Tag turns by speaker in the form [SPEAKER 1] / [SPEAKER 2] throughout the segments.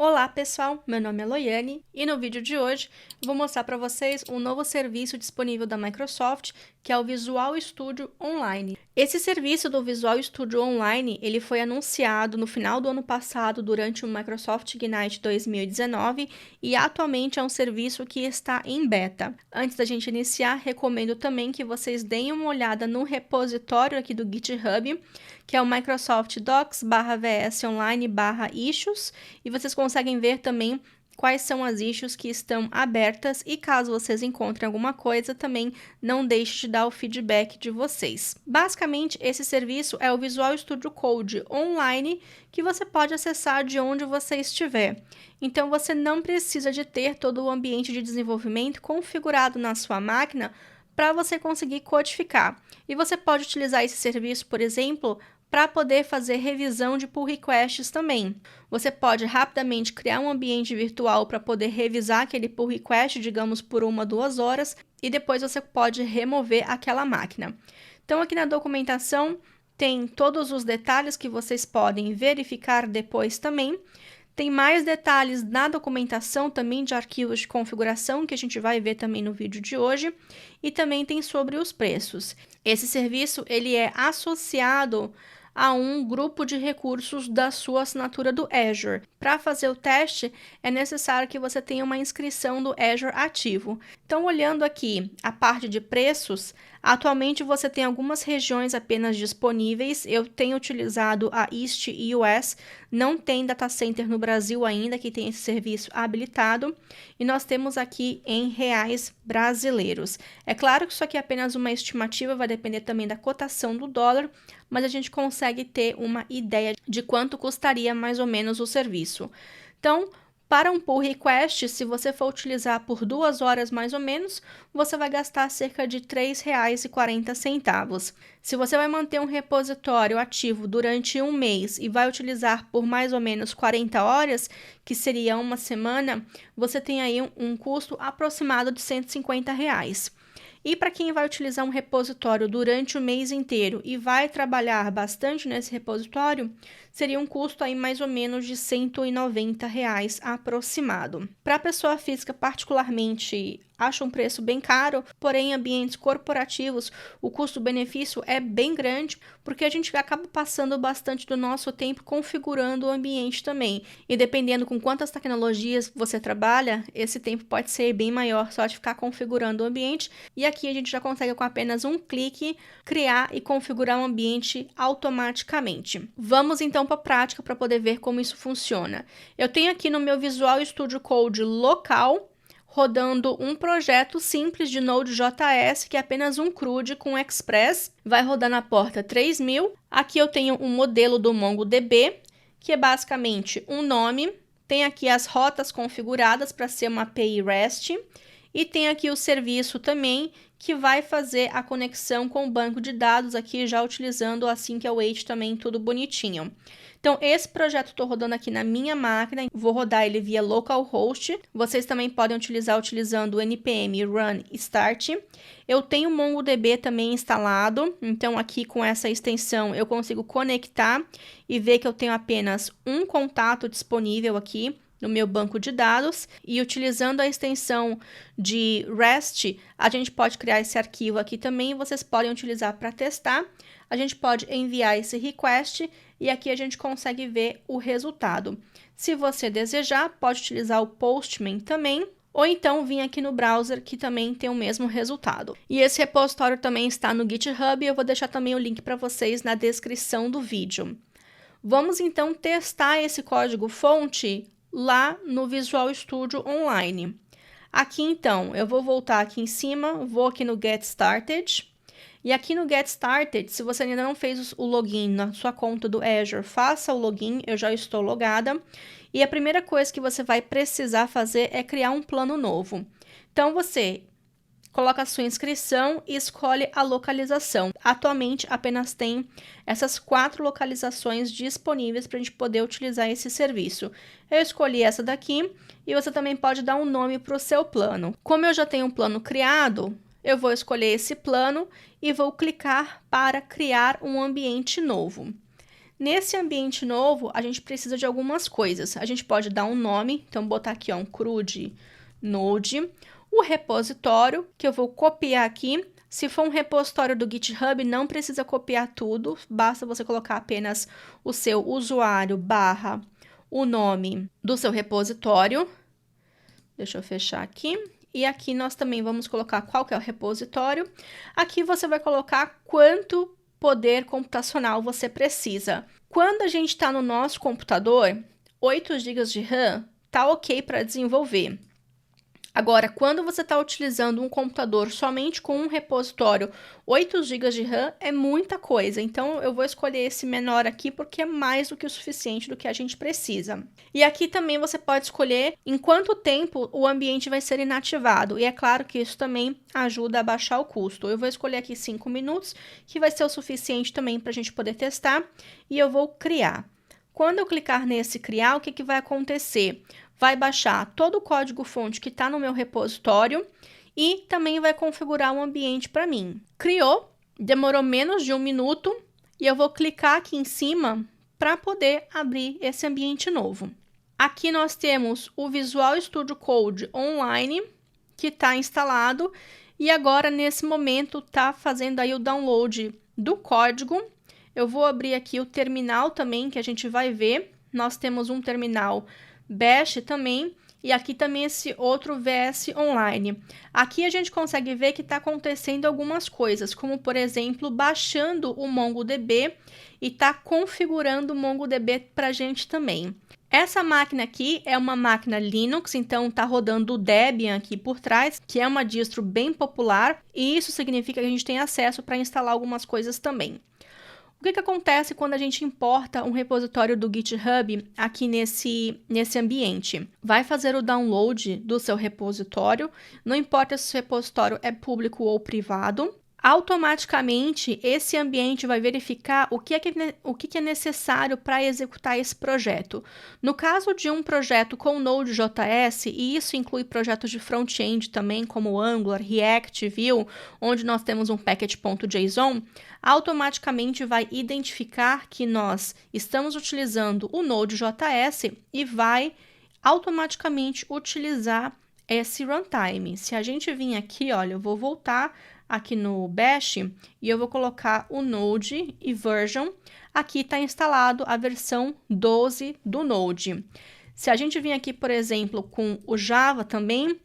[SPEAKER 1] Olá pessoal, meu nome é Loiane e no vídeo de hoje eu vou mostrar para vocês um novo serviço disponível da Microsoft, que é o Visual Studio Online. Esse serviço do Visual Studio Online, ele foi anunciado no final do ano passado durante o Microsoft Ignite 2019 e atualmente é um serviço que está em beta. Antes da gente iniciar, recomendo também que vocês deem uma olhada no repositório aqui do GitHub, que é o Microsoft Docs/VS Online/Issues, e vocês conseguem ver também quais são as issues que estão abertas e caso vocês encontrem alguma coisa, também não deixe de dar o feedback de vocês. Basicamente, esse serviço é o Visual Studio Code online que você pode acessar de onde você estiver. Então, você não precisa de ter todo o ambiente de desenvolvimento configurado na sua máquina para você conseguir codificar. E você pode utilizar esse serviço, por exemplo, para poder fazer revisão de pull requests também. Você pode rapidamente criar um ambiente virtual para poder revisar aquele pull request, digamos, por 1 ou 2 horas, e depois você pode remover aquela máquina. Então, aqui na documentação tem todos os detalhes que vocês podem verificar depois também. Tem mais detalhes na documentação também de arquivos de configuração, que a gente vai ver também no vídeo de hoje, e também tem sobre os preços. Esse serviço ele é associado a um grupo de recursos da sua assinatura do Azure. Para fazer o teste, é necessário que você tenha uma inscrição do Azure ativo. Então, olhando aqui a parte de preços, atualmente você tem algumas regiões apenas disponíveis. Eu tenho utilizado a East US, não tem data center no Brasil ainda que tem esse serviço habilitado, e nós temos aqui em reais brasileiros. É claro que isso aqui é apenas uma estimativa, vai depender também da cotação do dólar, mas a gente consegue ter uma ideia de quanto custaria mais ou menos o serviço. Então, para um pull request, se você for utilizar por 2 horas mais ou menos, você vai gastar cerca de R$ 3,40. Se você vai manter um repositório ativo durante um mês e vai utilizar por mais ou menos 40 horas, que seria uma semana, você tem aí um custo aproximado de R$ 150. E para quem vai utilizar um repositório durante o mês inteiro e vai trabalhar bastante nesse repositório, seria um custo aí mais ou menos de R$ 190 aproximado. Para a pessoa física, particularmente, acho um preço bem caro, porém em ambientes corporativos o custo-benefício é bem grande, porque a gente acaba passando bastante do nosso tempo configurando o ambiente também. E dependendo com quantas tecnologias você trabalha, esse tempo pode ser bem maior só de ficar configurando o ambiente. E aqui a gente já consegue com apenas um clique criar e configurar um ambiente automaticamente. Vamos então para a prática para poder ver como isso funciona. Eu tenho aqui no meu Visual Studio Code local rodando um projeto simples de Node.js, que é apenas um CRUD com Express, vai rodar na porta 3000. Aqui eu tenho um modelo do MongoDB, que é basicamente um nome, tem aqui as rotas configuradas para ser uma API REST, e tem aqui o serviço também, que vai fazer a conexão com o banco de dados aqui, já utilizando o Async-Await também, tudo bonitinho. Então, esse projeto estou rodando aqui na minha máquina, vou rodar ele via localhost. Vocês também podem utilizar utilizando o npm run start. Eu tenho o MongoDB também instalado, então aqui com essa extensão eu consigo conectar e ver que eu tenho apenas um contato disponível aqui no meu banco de dados, e utilizando a extensão de REST, a gente pode criar esse arquivo aqui também, vocês podem utilizar para testar. A gente pode enviar esse request e aqui a gente consegue ver o resultado. Se você desejar, pode utilizar o Postman também, ou então vir aqui no browser que também tem o mesmo resultado. E esse repositório também está no GitHub e eu vou deixar também o link para vocês na descrição do vídeo. Vamos então testar esse código-fonte lá no Visual Studio Online. Aqui então, eu vou voltar aqui em cima, vou aqui no Get Started. E aqui no Get Started, se você ainda não fez o login na sua conta do Azure, faça o login, eu já estou logada. E a primeira coisa que você vai precisar fazer é criar um plano novo. Então, você coloca a sua inscrição e escolhe a localização. Atualmente, apenas tem essas 4 localizações disponíveis para a gente poder utilizar esse serviço. Eu escolhi essa daqui e você também pode dar um nome para o seu plano. Como eu já tenho um plano criado, eu vou escolher esse plano e vou clicar para criar um ambiente novo. Nesse ambiente novo, a gente precisa de algumas coisas. A gente pode dar um nome, então botar aqui, ó, um CRUD Node, o repositório, que eu vou copiar aqui. Se for um repositório do GitHub, não precisa copiar tudo, basta você colocar apenas o seu usuário / o nome do seu repositório. Deixa eu fechar aqui. E aqui nós também vamos colocar qual que é o repositório. Aqui você vai colocar quanto poder computacional você precisa. Quando a gente está no nosso computador, 8 GB de RAM tá ok para desenvolver. Agora, quando você está utilizando um computador somente com um repositório, 8 GB de RAM é muita coisa. Então, eu vou escolher esse menor aqui porque é mais do que o suficiente do que a gente precisa. E aqui também você pode escolher em quanto tempo o ambiente vai ser inativado. E é claro que isso também ajuda a baixar o custo. Eu vou escolher aqui 5 minutos, que vai ser o suficiente também para a gente poder testar. E eu vou criar. Quando eu clicar nesse criar, o que vai acontecer? Vai baixar todo o código-fonte que está no meu repositório e também vai configurar um ambiente para mim. Criou, demorou menos de 1 minuto e eu vou clicar aqui em cima para poder abrir esse ambiente novo. Aqui nós temos o Visual Studio Code Online, que está instalado e agora nesse momento está fazendo aí o download do código. Eu vou abrir aqui o terminal também, que a gente vai ver. Nós temos um terminal Bash também, e aqui também esse outro VS Online. Aqui a gente consegue ver que está acontecendo algumas coisas, como por exemplo, baixando o MongoDB e está configurando o MongoDB para a gente também. Essa máquina aqui é uma máquina Linux, então está rodando o Debian aqui por trás, que é uma distro bem popular, e isso significa que a gente tem acesso para instalar algumas coisas também. O que acontece quando a gente importa um repositório do GitHub aqui nesse ambiente? Vai fazer o download do seu repositório, não importa se o repositório é público ou privado. Automaticamente, esse ambiente vai verificar o que é necessário para executar esse projeto. No caso de um projeto com Node.js, e isso inclui projetos de front-end também, como Angular, React, Vue, onde nós temos um package.json, automaticamente vai identificar que nós estamos utilizando o Node.js e vai automaticamente utilizar esse runtime. Se a gente vir aqui, olha, eu vou voltar aqui no Bash e eu vou colocar o Node e version. Aqui está instalado a versão 12 do Node. Se a gente vir aqui, por exemplo, com o Java também,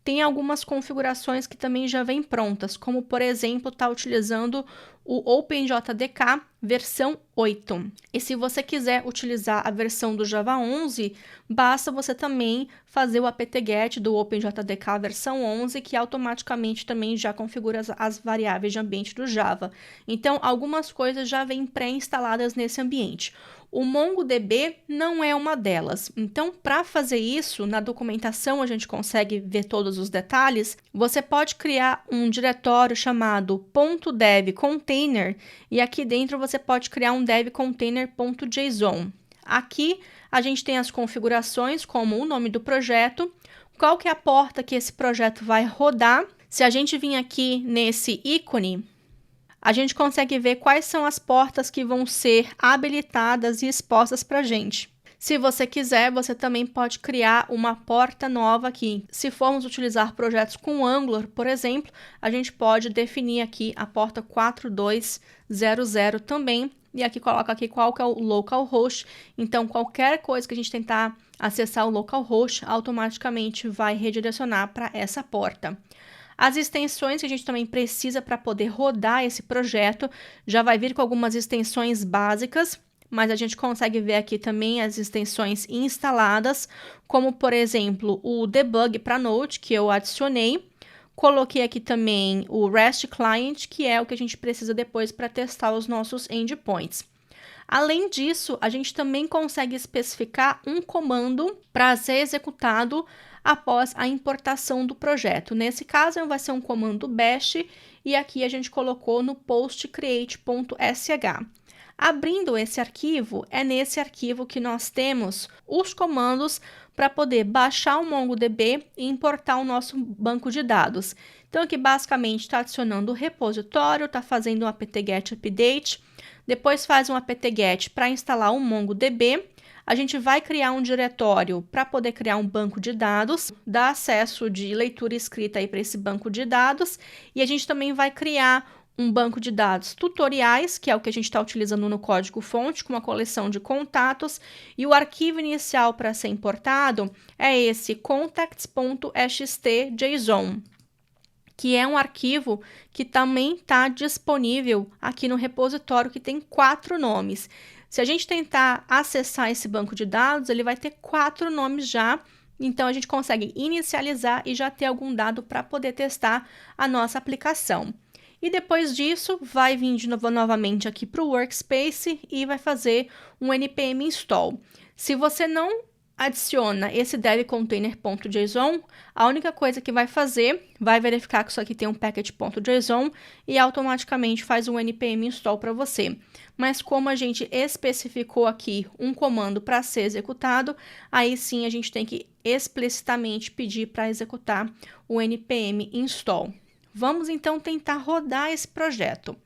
[SPEAKER 1] tem algumas configurações que também já vêm prontas, como, por exemplo, está utilizando o OpenJDK versão 8. E se você quiser utilizar a versão do Java 11, basta você também fazer o apt-get do OpenJDK versão 11, que automaticamente também já configura as variáveis de ambiente do Java. Então, algumas coisas já vêm pré-instaladas nesse ambiente. O MongoDB não é uma delas. Então, para fazer isso, na documentação a gente consegue ver todos os detalhes. Você pode criar um diretório chamado .dev container e aqui dentro você pode criar um dev container.json. Aqui a gente tem as configurações, como o nome do projeto, qual que é a porta que esse projeto vai rodar. Se a gente vir aqui nesse ícone, a gente consegue ver quais são as portas que vão ser habilitadas e expostas para a gente. Se você quiser, você também pode criar uma porta nova aqui. Se formos utilizar projetos com Angular, por exemplo, a gente pode definir aqui a porta 4200 também. E aqui coloca aqui qual que é o localhost. Então, qualquer coisa que a gente tentar acessar o localhost, automaticamente vai redirecionar para essa porta. As extensões que a gente também precisa para poder rodar esse projeto, já vai vir com algumas extensões básicas, mas a gente consegue ver aqui também as extensões instaladas, como por exemplo o debug para Node, que eu adicionei. Coloquei aqui também o REST Client, que é o que a gente precisa depois para testar os nossos endpoints. Além disso, a gente também consegue especificar um comando para ser executado após a importação do projeto. Nesse caso, vai ser um comando bash e aqui a gente colocou no postcreate.sh. Abrindo esse arquivo, é nesse arquivo que nós temos os comandos para poder baixar o MongoDB e importar o nosso banco de dados. Então, aqui basicamente está adicionando o repositório, está fazendo um apt-get update. depois faz um apt-get para instalar o MongoDB. A gente vai criar um diretório para poder criar um banco de dados, dar acesso de leitura e escrita aí para esse banco de dados, e a gente também vai criar um banco de dados tutoriais, que é o que a gente está utilizando no código-fonte, com uma coleção de contatos, e o arquivo inicial para ser importado é esse contacts.htjson, que é um arquivo que também está disponível aqui no repositório, que tem 4 nomes. Se a gente tentar acessar esse banco de dados, ele vai ter 4 nomes já, então a gente consegue inicializar e já ter algum dado para poder testar a nossa aplicação. E depois disso, vai vir de novo, novamente aqui para o Workspace e vai fazer um npm install. Se você não adiciona esse dev-container.json, a única coisa que vai fazer, vai verificar que isso aqui tem um package.json e automaticamente faz um npm install para você. Mas como a gente especificou aqui um comando para ser executado, aí sim a gente tem que explicitamente pedir para executar o npm install. Vamos então tentar rodar esse projeto.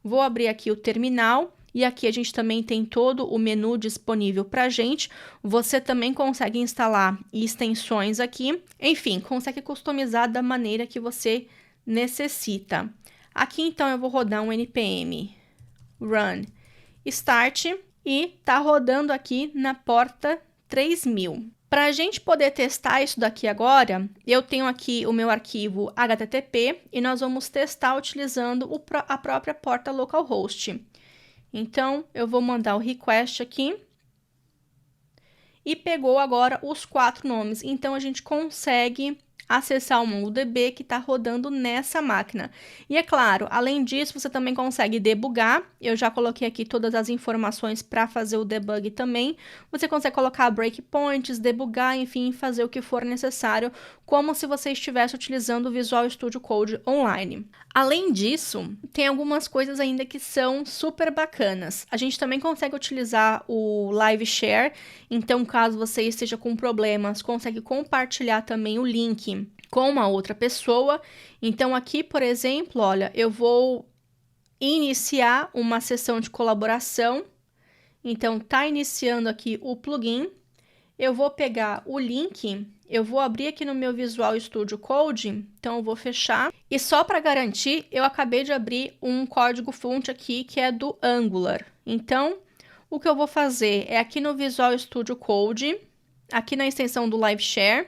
[SPEAKER 1] Vou abrir aqui o terminal e aqui a gente também tem todo o menu disponível para a gente. Você também consegue instalar extensões aqui. Enfim, consegue customizar da maneira que você necessita. Aqui então eu vou rodar um npm run start e tá rodando aqui na porta 3000. Para a gente poder testar isso daqui agora, eu tenho aqui o meu arquivo HTTP e nós vamos testar utilizando a própria porta localhost. Então, eu vou mandar o request aqui e pegou agora os 4 nomes. Então, a gente consegue acessar o MongoDB que está rodando nessa máquina. E é claro, além disso, você também consegue debugar. Eu já coloquei aqui todas as informações para fazer o debug também. Você consegue colocar breakpoints, debugar, enfim, fazer o que for necessário, como se você estivesse utilizando o Visual Studio Code online. Além disso, tem algumas coisas ainda que são super bacanas. A gente também consegue utilizar o Live Share, então caso você esteja com problemas, consegue compartilhar também o link com uma outra pessoa. Então aqui, por exemplo, olha, eu vou iniciar uma sessão de colaboração. Então tá iniciando aqui o plugin. Eu vou pegar o link, eu vou abrir aqui no meu Visual Studio Code, então eu vou fechar. E só para garantir, eu acabei de abrir um código-fonte aqui que é do Angular. Então, o que eu vou fazer é aqui no Visual Studio Code, aqui na extensão do Live Share,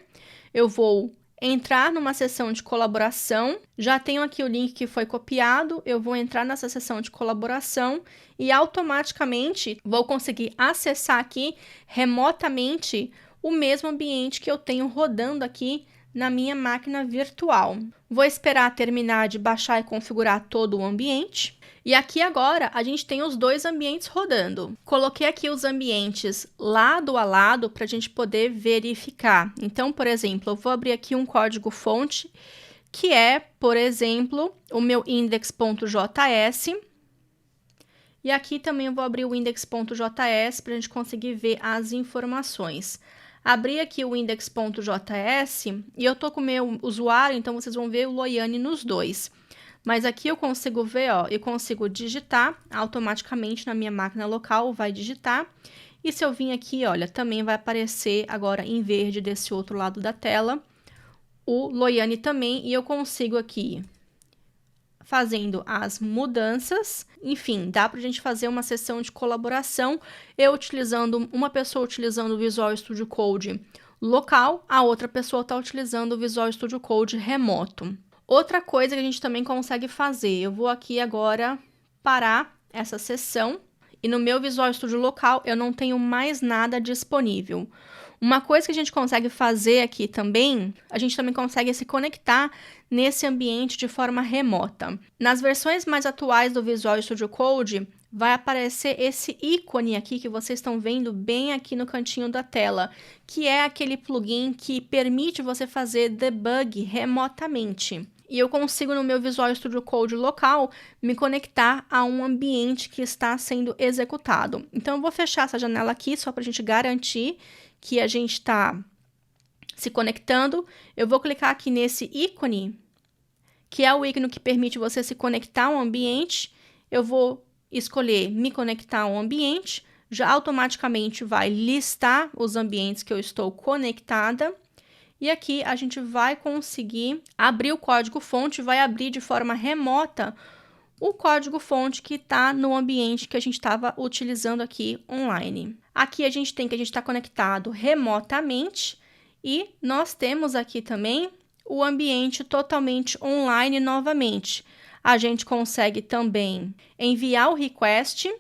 [SPEAKER 1] eu vou entrar numa sessão de colaboração, já tenho aqui o link que foi copiado, eu vou entrar nessa sessão de colaboração e automaticamente vou conseguir acessar aqui remotamente o mesmo ambiente que eu tenho rodando aqui na minha máquina virtual. Vou esperar terminar de baixar e configurar todo o ambiente. E aqui agora a gente tem os 2 ambientes rodando. Coloquei aqui os ambientes lado a lado para a gente poder verificar. Então, por exemplo, eu vou abrir aqui um código-fonte que é, por exemplo, o meu index.js. E aqui também eu vou abrir o index.js para a gente conseguir ver as informações. Abri aqui o index.js e eu tô com o meu usuário, então vocês vão ver o Loiane nos 2. Mas aqui eu consigo ver, ó, eu consigo digitar automaticamente na minha máquina local, vai digitar. E se eu vir aqui, olha, também vai aparecer agora em verde desse outro lado da tela, o Loiane também, e eu consigo aqui, fazendo as mudanças, enfim, dá pra gente fazer uma sessão de colaboração, uma pessoa utilizando o Visual Studio Code local, a outra pessoa está utilizando o Visual Studio Code remoto. Outra coisa que a gente também consegue fazer, eu vou aqui agora parar essa sessão e no meu Visual Studio local eu não tenho mais nada disponível. Uma coisa que a gente consegue fazer aqui também, a gente também consegue se conectar nesse ambiente de forma remota. Nas versões mais atuais do Visual Studio Code, vai aparecer esse ícone aqui que vocês estão vendo bem aqui no cantinho da tela, que é aquele plugin que permite você fazer debug remotamente. E eu consigo, no meu Visual Studio Code local, me conectar a um ambiente que está sendo executado. Então, eu vou fechar essa janela aqui, só para a gente garantir que a gente está se conectando. Eu vou clicar aqui nesse ícone, que é o ícone que permite você se conectar a um ambiente. Eu vou escolher me conectar ao ambiente, já automaticamente vai listar os ambientes que eu estou conectada. E aqui a gente vai conseguir abrir o código-fonte, vai abrir de forma remota o código-fonte que está no ambiente que a gente estava utilizando aqui online. Aqui a gente tem que a gente está conectado remotamente e nós temos aqui também o ambiente totalmente online novamente. A gente consegue também enviar o request.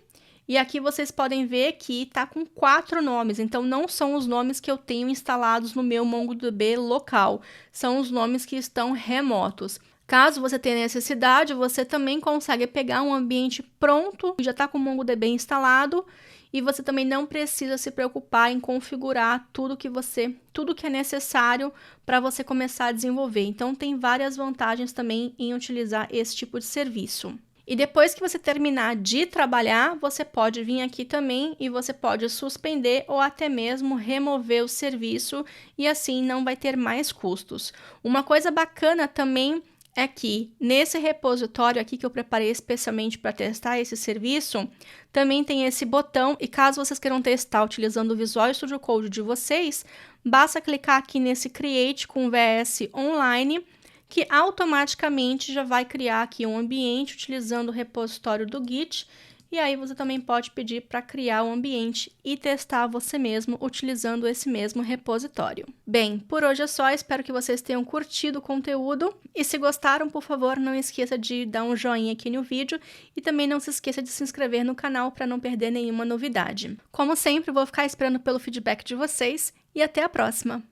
[SPEAKER 1] E aqui vocês podem ver que está com 4 nomes, então não são os nomes que eu tenho instalados no meu MongoDB local, são os nomes que estão remotos. Caso você tenha necessidade, você também consegue pegar um ambiente pronto, que já está com o MongoDB instalado, e você também não precisa se preocupar em configurar tudo que é necessário para você começar a desenvolver. Então tem várias vantagens também em utilizar esse tipo de serviço. E depois que você terminar de trabalhar, você pode vir aqui também e você pode suspender ou até mesmo remover o serviço e assim não vai ter mais custos. Uma coisa bacana também é que nesse repositório aqui que eu preparei especialmente para testar esse serviço, também tem esse botão e caso vocês queiram testar utilizando o Visual Studio Code de vocês, basta clicar aqui nesse Create com VS Online, que automaticamente já vai criar aqui um ambiente utilizando o repositório do Git, e aí você também pode pedir para criar um ambiente e testar você mesmo utilizando esse mesmo repositório. Bem, por hoje é só, espero que vocês tenham curtido o conteúdo, e se gostaram, por favor, não esqueça de dar um joinha aqui no vídeo, e também não se esqueça de se inscrever no canal para não perder nenhuma novidade. Como sempre, vou ficar esperando pelo feedback de vocês, e até a próxima!